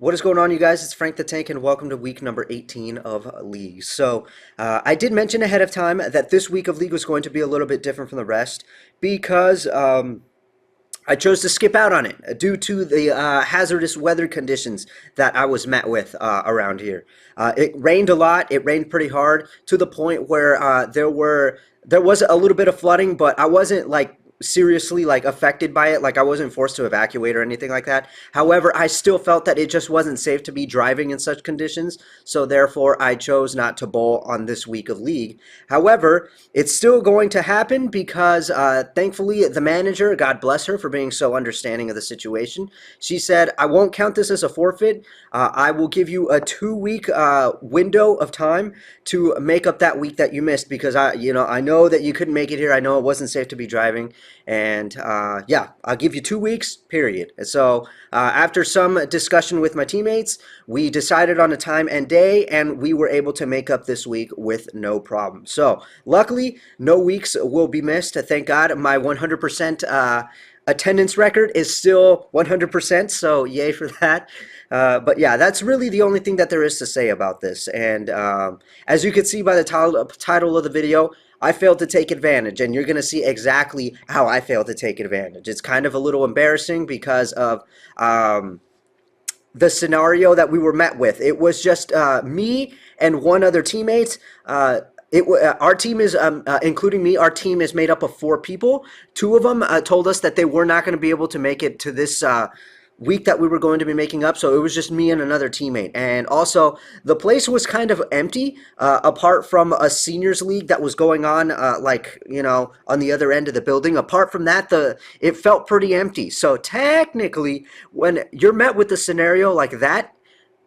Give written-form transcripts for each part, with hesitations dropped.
What is going on, you guys? It's Frank the Tank, and welcome to week number 18 of League. I did mention ahead of time that this week of League was going to be a little bit different from the rest because I chose to skip out on it due to the hazardous weather conditions that I was met with around here. It rained a lot. It rained pretty hard to the point where there was a little bit of flooding, but I wasn't like seriously like affected by it. Like I wasn't forced to evacuate or anything like that. However, I still felt that it just wasn't safe to be driving in such conditions, so therefore I chose not to bowl on this week of League. However, it's still going to happen because thankfully the manager, God bless her for being so understanding of the situation, she said, I won't count this as a forfeit. I will give you a 2-week window of time to make up that week that you missed, because I know that you couldn't make it here. I know it wasn't safe to be driving. And yeah, I'll give you 2 weeks, period. So after some discussion with my teammates, we decided on a time and day, and we were able to make up this week with no problem. So luckily, no weeks will be missed. Thank God. My 100% attendance record is still 100%, so yay for that. But yeah, that's really the only thing that there is to say about this. And as you can see by the title of the video, I failed to take advantage, and you're going to see exactly how I failed to take advantage. It's kind of a little embarrassing because of the scenario that we were met with. It was just me and one other teammate. Our team is, including me, our team is made up of 4 people. 2 of them told us that they were not going to be able to make it to this week that we were going to be making up, so it was just me and another teammate. And also, the place was kind of empty, apart from a seniors league that was going on, like, you know, on the other end of the building. Apart from that, it felt pretty empty. So technically, when you're met with a scenario like that,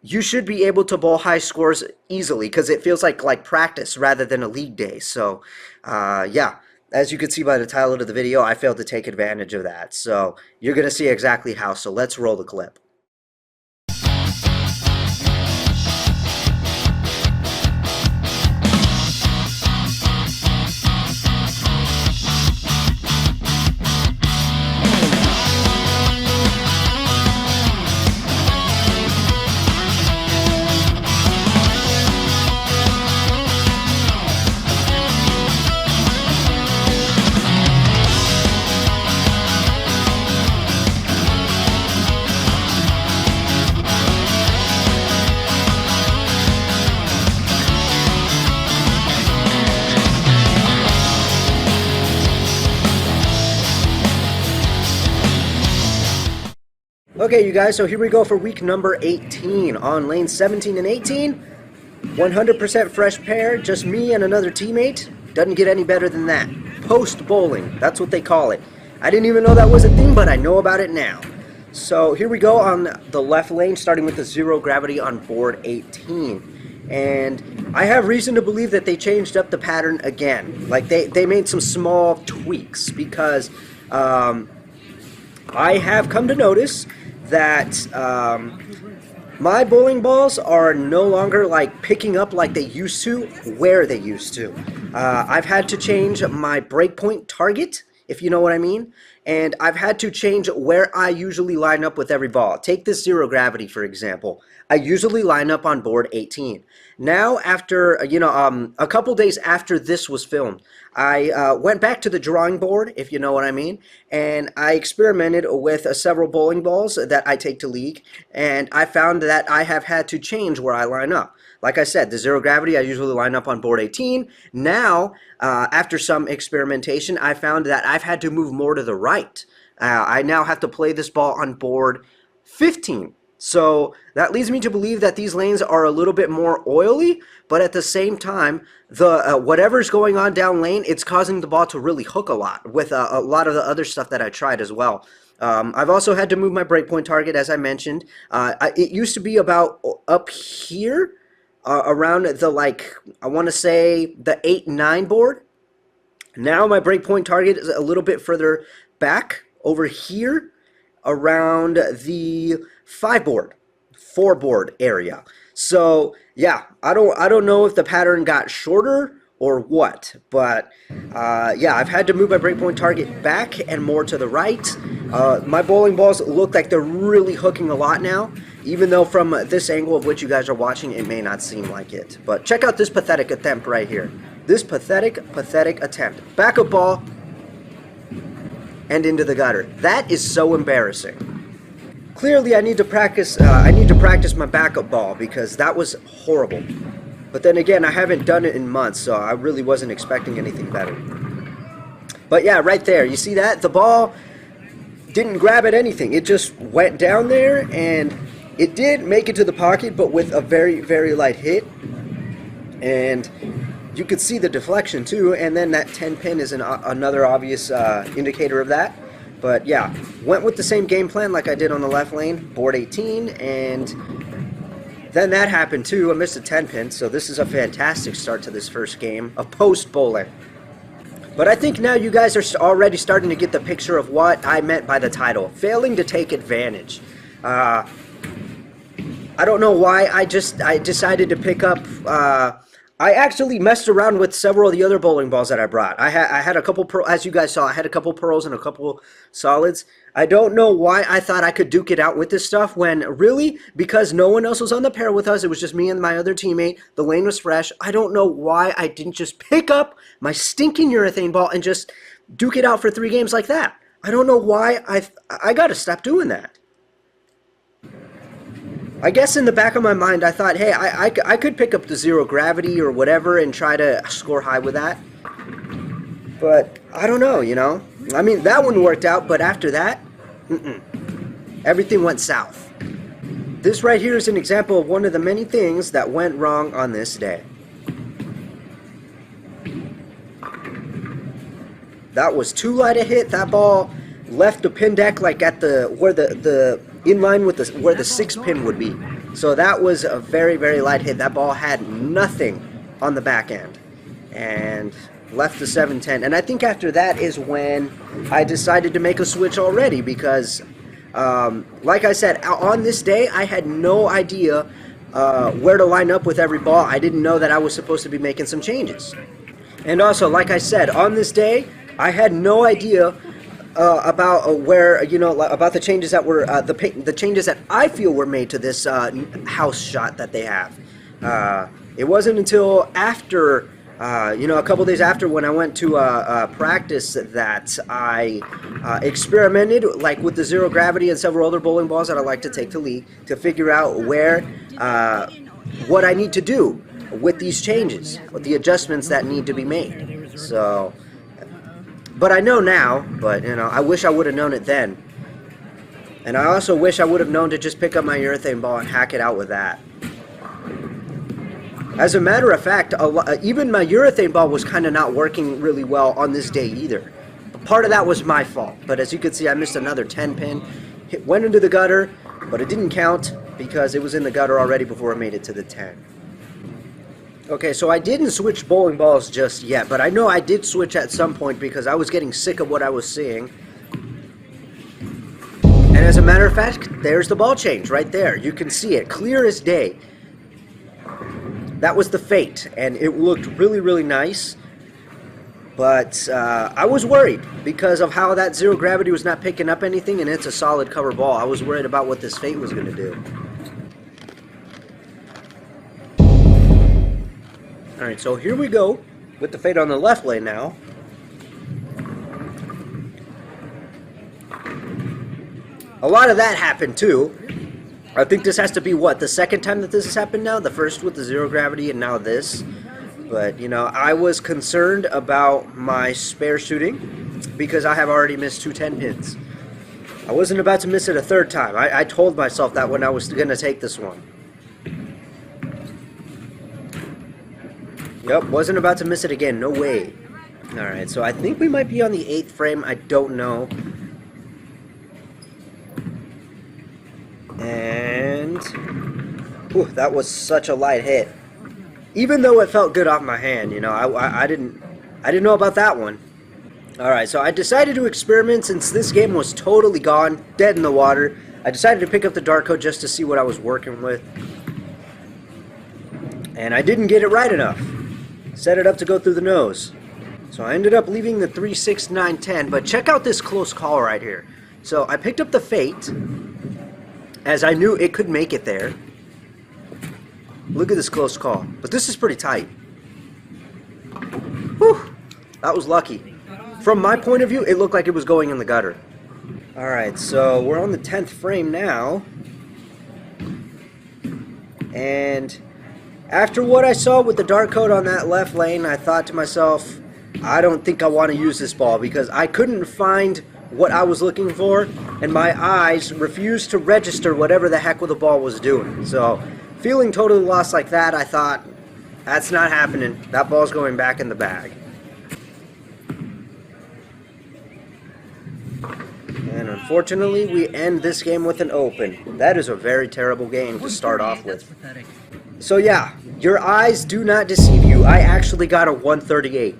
you should be able to bowl high scores easily, because it feels like practice rather than a league day. So yeah, as you can see by the title of the video, I failed to take advantage of that. So you're going to see exactly how. So let's roll the clip. Okay, you guys, so here we go for week number 18 on lanes 17 and 18. 100% fresh pair, just me and another teammate. Doesn't get any better than that. Post bowling, that's what they call it. I didn't even know that was a thing, but I know about it now. So here we go on the left lane, starting with the 0 gravity on board 18. And I have reason to believe that they changed up the pattern again. Like they made some small tweaks, because I have come to notice that my bowling balls are no longer like picking up like they used to, where they used to. I've had to change my breakpoint target, if you know what I mean, and I've had to change where I usually line up with every ball. Take this 0 gravity, for example. I usually line up on board 18. Now, after, a couple days after this was filmed, I went back to the drawing board, if you know what I mean, and I experimented with several bowling balls that I take to league, and I found that I have had to change where I line up. Like I said, the 0 gravity, I usually line up on board 18. Now, after some experimentation, I found that I've had to move more to the right. I now have to play this ball on board 15. So that leads me to believe that these lanes are a little bit more oily, but at the same time, the whatever's going on down lane, it's causing the ball to really hook a lot with a lot of the other stuff that I tried as well. I've also had to move my breakpoint target, as I mentioned. It used to be about up here, around the, I want to say the 8-9 board. Now my breakpoint target is a little bit further back over here, around the 4 board area. So yeah, I don't know if the pattern got shorter or what, but yeah, I've had to move my breakpoint target back and more to the right. My bowling balls look like they're really hooking a lot now, Even though from this angle of which you guys are watching, it may not seem like it. But check out this pathetic attempt right here. This pathetic attempt. Backup ball and into the gutter. That is so embarrassing. Clearly, I need to practice. My backup ball because that was horrible. But then again, I haven't done it in months, so I really wasn't expecting anything better. But yeah, right there, you see that? The ball didn't grab at anything. It just went down there, and it did make it to the pocket, but with a very, very light hit. And you could see the deflection too, and then that 10 pin is another obvious indicator of that. But yeah, went with the same game plan like I did on the left lane, board 18, and then that happened too. I missed a 10 pin, so this is a fantastic start to this first game of post bowling. But I think now you guys are already starting to get the picture of what I meant by the title, failing to take advantage. I don't know why I decided to pick up. I actually messed around with several of the other bowling balls that I brought. I had a couple as you guys saw, I had a couple pearls and a couple solids. I don't know why I thought I could duke it out with this stuff when really, because no one else was on the pair with us, it was just me and my other teammate, the lane was fresh. I don't know why I didn't just pick up my stinking urethane ball and just duke it out for 3 games like that. I don't know why I gotta stop doing that. I guess in the back of my mind, I thought, hey, I could pick up the zero gravity or whatever and try to score high with that. But I don't know, you know. I mean, that one worked out, but after that, everything went south. This right here is an example of one of the many things that went wrong on this day. That was too light a hit. That ball left the pin deck like at where the in line with where the 6 pin would be. So that was a very, very light hit. That ball had nothing on the back end and left the 7-10. And I think after that is when I decided to make a switch already because like I said, on this day I had no idea where to line up with every ball. I didn't know that I was supposed to be making some changes. And also, like I said, on this day I had no idea about where, you know, about the changes that were the changes that I feel were made to this house shot that they have. It wasn't until after, you know, a couple days after when I went to practice that I experimented like with the zero gravity and several other bowling balls that I like to take to league to figure out where what I need to do with these changes, with the adjustments that need to be made. So. But I know now, but, you know, I wish I would have known it then. And I also wish I would have known to just pick up my urethane ball and hack it out with that. As a matter of fact, even my urethane ball was kind of not working really well on this day either. Part of that was my fault. But as you can see, I missed another 10 pin. Went into the gutter, but it didn't count because it was in the gutter already before I made it to the 10. Okay, so I didn't switch bowling balls just yet, but I know I did switch at some point because I was getting sick of what I was seeing. And as a matter of fact, there's the ball change right there. You can see it, clear as day. That was the fate, and it looked really, really nice. But I was worried because of how that zero gravity was not picking up anything, and it's a solid cover ball. I was worried about what this fate was going to do. Alright, so here we go with the fade on the left lane now. A lot of that happened too. I think this has to be, what, the second time that this has happened now? The first with the zero gravity and now this. But, you know, I was concerned about my spare shooting because I have already missed 2 10 pins. I wasn't about to miss it a third time. I told myself that when I was going to take this one. Yep, wasn't about to miss it again, no way. Alright, so I think we might be on the 8th frame, I don't know. And whew, that was such a light hit. Even though it felt good off my hand, you know, I didn't know about that one. Alright, so I decided to experiment since this game was totally gone, dead in the water. I decided to pick up the dark code just to see what I was working with. And I didn't get it right enough. Set it up to go through the nose. So I ended up leaving the 3, 6, 9, 10. But check out this close call right here. So I picked up the fate. as I knew it could make it there. Look at this close call. But this is pretty tight. Whew, that was lucky. From my point of view, it looked like it was going in the gutter. Alright, so we're on the 10th frame now. And after what I saw with the dark code on that left lane, I thought to myself, I don't think I want to use this ball because I couldn't find what I was looking for, and my eyes refused to register whatever the heck the ball was doing. So, feeling totally lost like that, I thought, that's not happening. That ball's going back in the bag. And unfortunately, we end this game with an open. That is a very terrible game to start off with. So yeah, your eyes do not deceive you. I actually got a 138.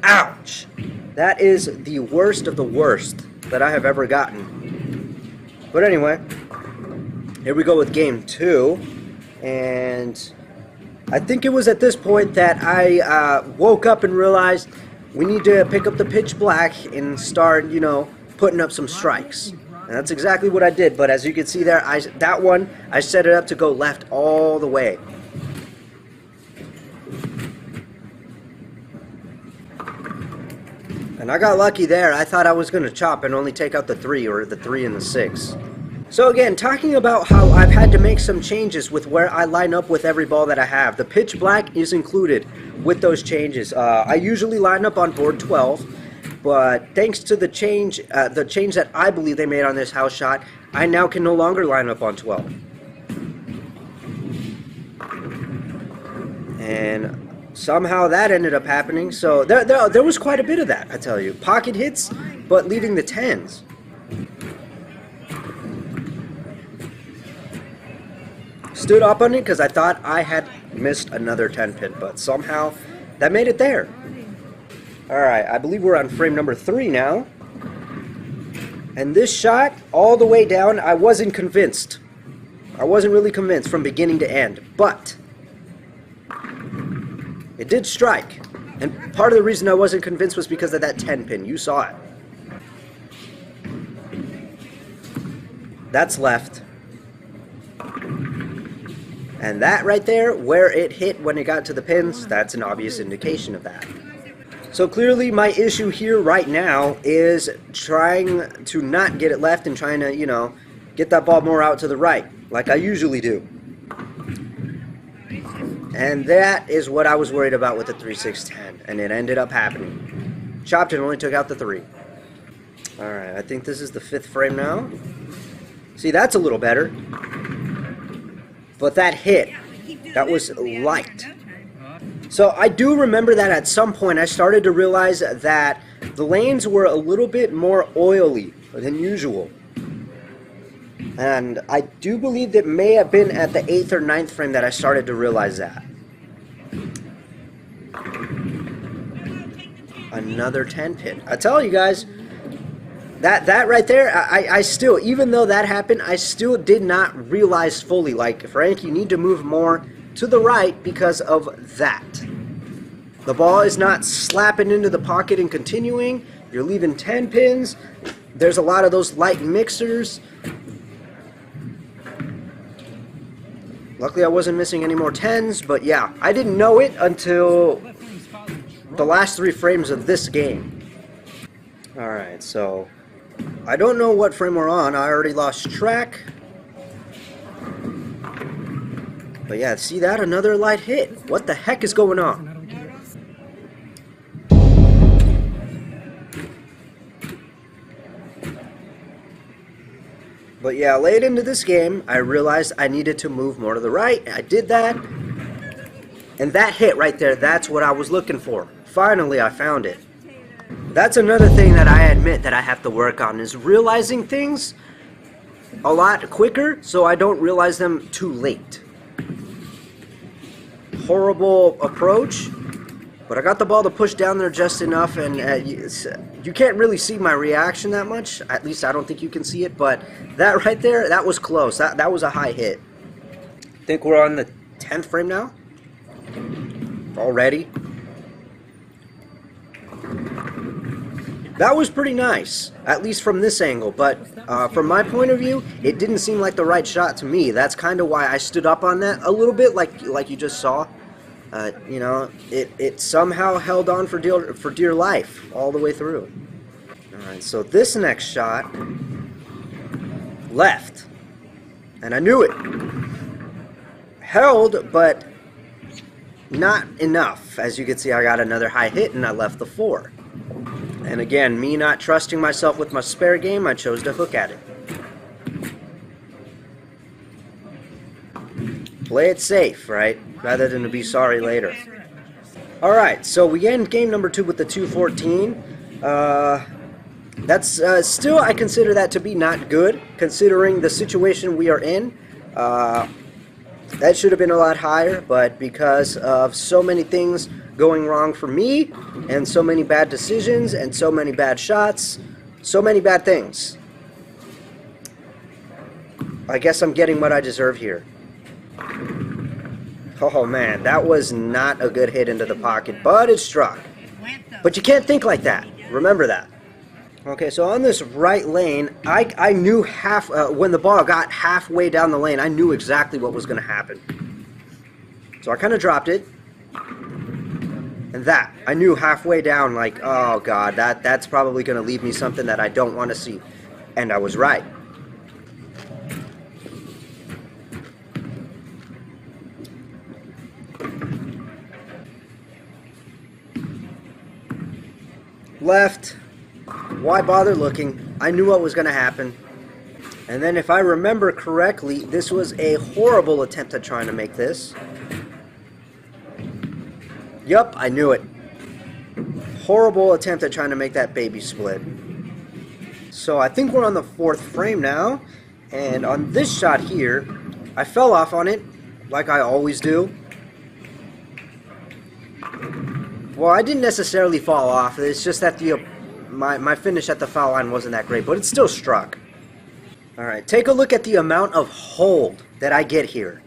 Ouch! That is the worst of the worst that I have ever gotten. But anyway, here we go with game 2. And I think it was at this point that I woke up and realized we need to pick up the pitch black and start, you know, putting up some strikes. And that's exactly what I did. But as you can see there, that one, I set it up to go left all the way. And I got lucky there. I thought I was going to chop and only take out the 3 or the 3 and the 6. So again, talking about how I've had to make some changes with where I line up with every ball that I have. The pitch black is included with those changes. I usually line up on board 12, but thanks to the change that I believe they made on this house shot, I now can no longer line up on 12. And somehow that ended up happening. So there was quite a bit of that, I tell you. Pocket hits, but leaving the 10s. Stood up on it because I thought I had missed another 10 pin, but somehow that made it there. Alright, I believe we're on frame number 3 now. And this shot, all the way down, I wasn't convinced. I wasn't really convinced from beginning to end, but it did strike. And part of the reason I wasn't convinced was because of that 10 pin. You saw it. That's left. And that right there, where it hit when it got to the pins, that's an obvious indication of that. So clearly my issue here right now is trying to not get it left and trying to, you know, get that ball more out to the right, like I usually do. And that is what I was worried about with the 3-6-10, and it ended up happening. Chopped and only took out the 3. Alright, I think this is the 5th frame now. See, that's a little better. But that hit, that was light. So I do remember that at some point I started to realize that the lanes were a little bit more oily than usual. And I do believe that may have been at the 8th or 9th frame that I started to realize that. Another 10 pin. I tell you guys, that right there, I still, even though that happened, I still did not realize fully, like, Frank, you need to move more to the right because of that. The ball is not slapping into the pocket and continuing. You're leaving 10 pins. There's a lot of those light mixers. Luckily I wasn't missing any more 10s, but yeah, I didn't know it until the last 3 frames of this game. Alright, so I don't know what frame we're on. I already lost track. But yeah, see that? Another light hit. What the heck is going on? But yeah, late into this game, I realized I needed to move more to the right. I did that. And that hit right there, that's what I was looking for. Finally, I found it. That's another thing that I admit that I have to work on, is realizing things a lot quicker so I don't realize them too late. Horrible approach, but I got the ball to push down there just enough, and you can't really see my reaction that much. At least I don't think you can see it, but that right there, that was close. That was a high hit. I think we're on the 10th frame now. Already. That was pretty nice, at least from this angle, but from my point of view, it didn't seem like the right shot to me. That's kind of why I stood up on that a little bit, like you just saw. You know, it somehow held on for dear life all the way through. Alright, so this next shot, left, and I knew it. Held, but not enough. As you can see, I got another high hit and I left the 4. And again, me not trusting myself with my spare game, I chose to hook at it. Play it safe, right? Rather than to be sorry later. Alright, so we end game number 2 with the 214. That's still, I consider that to be not good, considering the situation we are in. That should have been a lot higher, but because of so many things going wrong for me, and so many bad decisions, and so many bad shots, so many bad things, I guess I'm getting what I deserve here. Oh man, that was not a good hit into the pocket, but it struck. But you can't think like that. Remember that. Okay, so on this right lane, I knew when the ball got halfway down the lane, I knew exactly what was going to happen. So I kind of dropped it. And that, I knew halfway down, like, oh god, that's probably going to leave me something that I don't want to see. And I was right. Left. Why bother looking? I knew what was going to happen. And then if I remember correctly, this was a horrible attempt at trying to make this. Yup, I knew it. Horrible attempt at trying to make that baby split. So I think we're on the 4th frame now. And on this shot here, I fell off on it, like I always do. Well, I didn't necessarily fall off. It's just that my finish at the foul line wasn't that great, but it still struck. Alright, take a look at the amount of hold that I get here.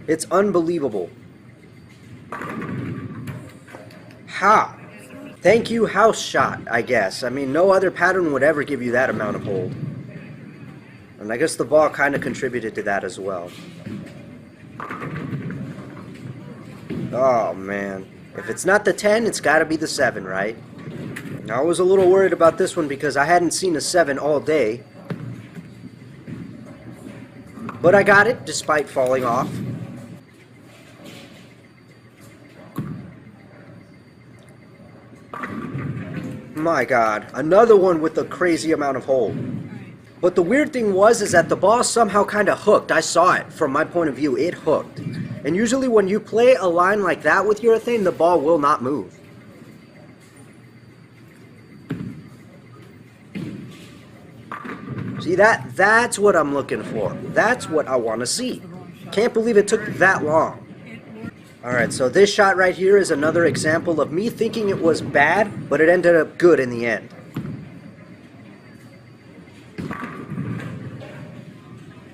It's unbelievable. How? Thank you, house shot, I guess. I mean, no other pattern would ever give you that amount of hold. And I guess the ball kind of contributed to that as well. Oh, man. If it's not the 10, it's got to be the 7, right? I was a little worried about this one because I hadn't seen a 7 all day. But I got it despite falling off. My god, another one with a crazy amount of hold. But the weird thing is that the ball somehow kind of hooked. I saw it from my point of view, it hooked. And usually when you play a line like that with urethane, the ball will not move. See, that's what I'm looking for. That's what I want to see. Can't believe it took that long. Alright, so this shot right here is another example of me thinking it was bad, but it ended up good in the end.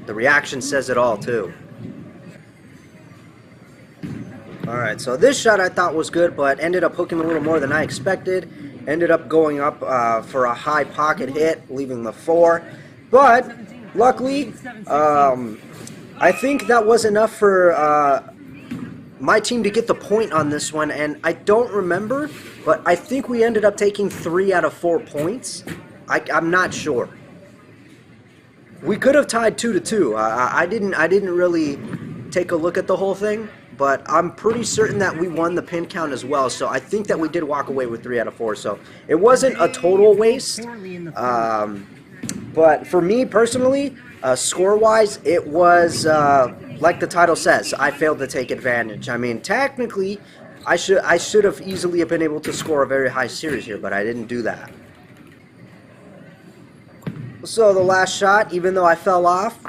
The reaction says it all, too. Alright, so this shot I thought was good, but ended up hooking a little more than I expected. Ended up going up for a high pocket hit, leaving the 4. But, luckily, I think that was enough for my team to get the point on this one. And I don't remember, but I think we ended up taking 3 out of 4 points. I'm not sure. We could have tied 2-2. I didn't really take a look at the whole thing, but I'm pretty certain that we won the pin count as well. So I think that we did walk away with 3 out of 4. So it wasn't a total waste. But for me personally, score-wise, it was like the title says. I failed to take advantage. I mean, technically, I should have easily been able to score a very high series here, but I didn't do that. So the last shot, even though I fell off,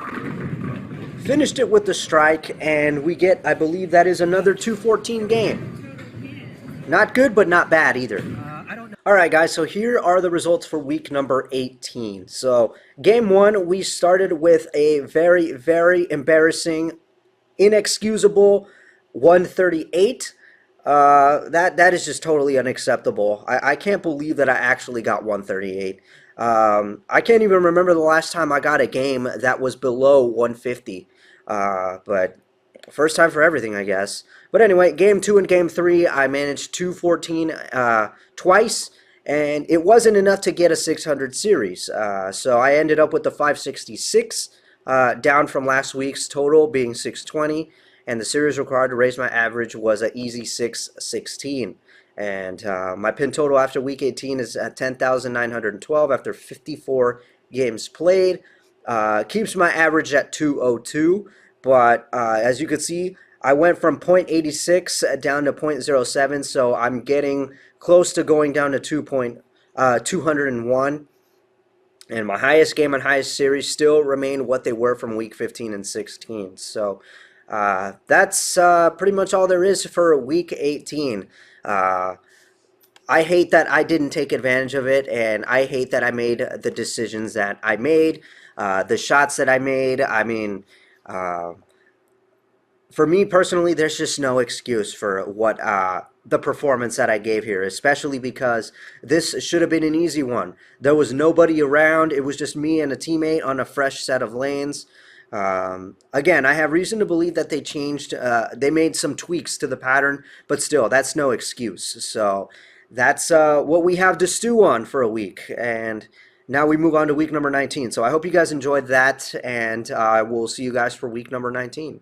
finished it with the strike, and we get, I believe that is another 2-14 game. Not good, but not bad either. Alright guys, so here are the results for week number 18. So, game 1, we started with a very, very embarrassing, inexcusable 138. That is just totally unacceptable. I can't believe that I actually got 138. I can't even remember the last time I got a game that was below 150. But first time for everything, I guess. But anyway, game two and game three, I managed 214 twice, and it wasn't enough to get a 600 series. So I ended up with the 566, down from last week's total being 620, and the series required to raise my average was an easy 616. And my pin total after week 18 is at 10,912 after 54 games played. Keeps my average at 202, but as you can see, I went from 0.86 down to 0.07, so I'm getting close to going down to 201. And my highest game and highest series still remain what they were from week 15 and 16. So that's pretty much all there is for week 18. I hate that I didn't take advantage of it, and I hate that I made the decisions that I made, the shots that I made. I mean, uh, for me personally, there's just no excuse for what the performance that I gave here, especially because this should have been an easy one. There was nobody around. It was just me and a teammate on a fresh set of lanes. Again, I have reason to believe that they made some tweaks to the pattern, but still, that's no excuse. So that's what we have to stew on for a week. And now we move on to week number 19. So I hope you guys enjoyed that, and I will see you guys for week number 19.